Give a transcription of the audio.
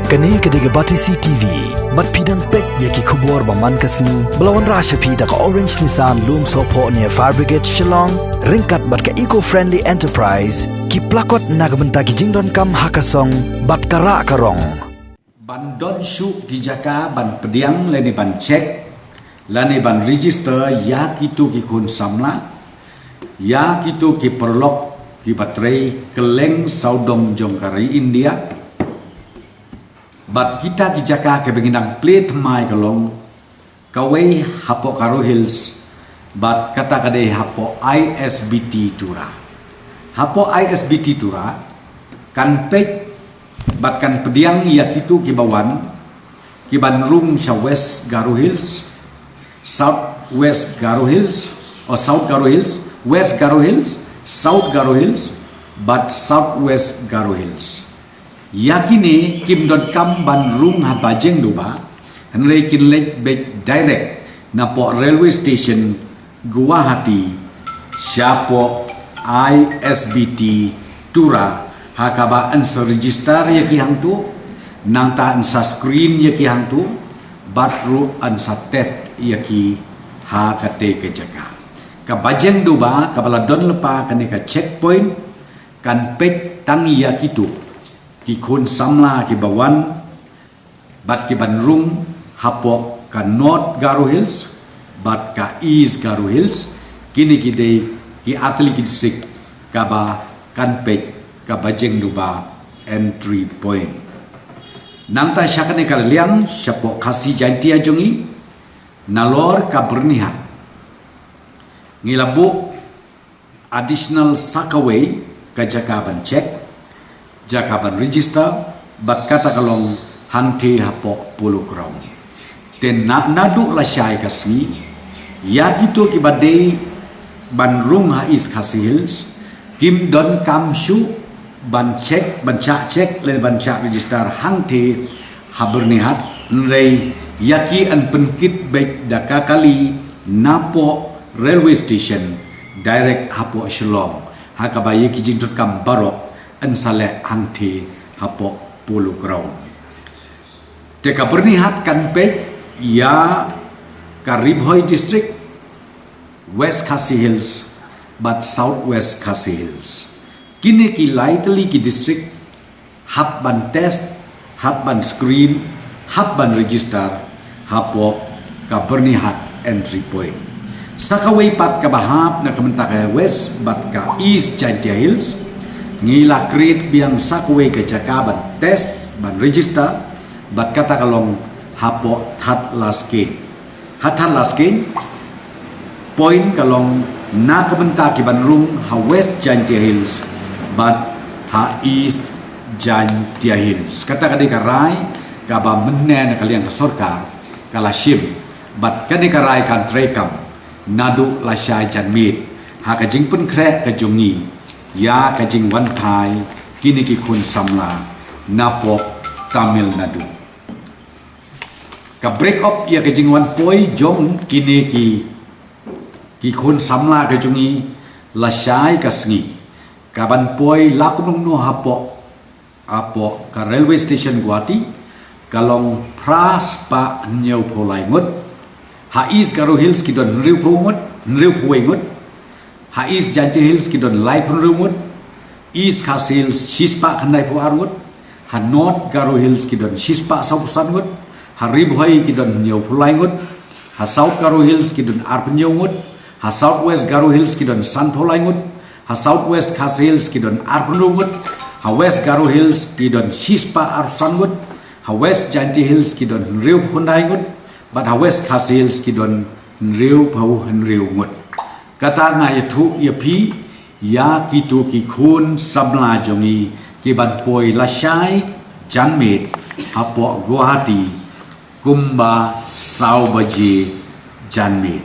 Kani kediga Batisi TV, mat pidang pek yaki kubur baman kasni, belawan rasha pida ka Orange Nissan Loom Sopo near Fire Brigade Shillong, ringkat bat ka eco-friendly enterprise, ki plakot nagamenta ki jingdon kam hakasong, bat kara karong. Ban don su ki jaka ban pediang leni ban cek, lani ban register ya kitu ki kun samla, ya kitu ki perlok ki baterai keleng saudong jongkari India. Bat kita ki jaka ke benginang plate mai kalong kawai hapo Karo Hills bat kata kadai hapo ISBT Tura. Hapo ISBT Tura kan pek bat kan pediang ia kitu ki bawan ki banrung sa West Karo Hills, South West Karo Hills or South Karo Hills, West Karo Hills, South Karo Hills, but South West Karo Hills. Yakini kim don kam ban rung ha bajeng duba henry kin lek bek direct na po railway station Guwahati siapo ISBT Tura hakaba ansa register yaki hang tu nang ta ansa screen yaki hang tu batru ansa test yaki ha kate ke jaka ka bajeng duba kabala don lepa kani ka checkpoint kan pek tangi yaki tu ki kun samla ki bawan bat ki banrung hapo ka North Karo Hills bat ka East Karo Hills kini ki dei ki atli ki district ka ba kan pek ka bajeng duba entry point nang ta syakane ka liang syapo kasi janti ajongi nalor ka bernihat ngilabu additional sakaway ka jaka ban check jakaban register bat kata kalong hangte hapo puluh krong ten nadu la syai kasni ya gitu ki badai banrung ha is Kasi Hills kim don kam shu ban cek le ban cak register hangte habernihat nrei yaki an penkit baik daka kali napo railway station direct hapo Shillong hakabaye ki jingtut kam barok ansale hangti hapo puluh krong. Teka bernihat kan pek ya Karibhoy district West Kasi Hills but South West Kasi Hills. Kini ki lightly ki district hab ban test, hab ban screen, hab ban register hapo ka bernihat entry point. Sakaway pat ka bahap na kamentaka West bat ka East Chantia Hills ngila create biang sakwe ke jakaban test ban register bat kata kalong hapo that laskin point kalong na kabenta ki banrung ha West Jantia Hills bat ha East Jantia Hills kata kadai karai kaba menne na kaliang kasorka kala shim bat kadai karai kan trekam nadu lasyai janmit ha kajing pun krek kajongi ya kajing wan thai kini ki kun samla napok Tamil Nadu ka break up ya kajing wan poi jong kini ki kun samla kajungi lasyai kasngi ka ban poi lakunung no apo ka railway station Guwahati kalong pras pa nyau polai ngut ha East Karo Hills ki don riu phuai ngut ha East Jantia Hills ki don lai pun rumut East Kasi Hills shispa khandai pu arut ha North Karo Hills ki don shispa sausan ngut ha Ribhoi ki don nyau pulai ngut ha South Karo Hills ki don arp nyau ngut ha South West Karo Hills ki don san pulai ngut ha South West Kasi Hills ki don arp ngut ha West Karo Hills ki don shispa arsan ngut ha West Jantia Hills ki don riu khundai ngut but ha West Kasi Hills ki don riu pau riu ngut kata nga yatu yapi ya kitu ki kun samla jongi ki ban poi lasyai janmit hapo Guwahati kumba sau baji janmit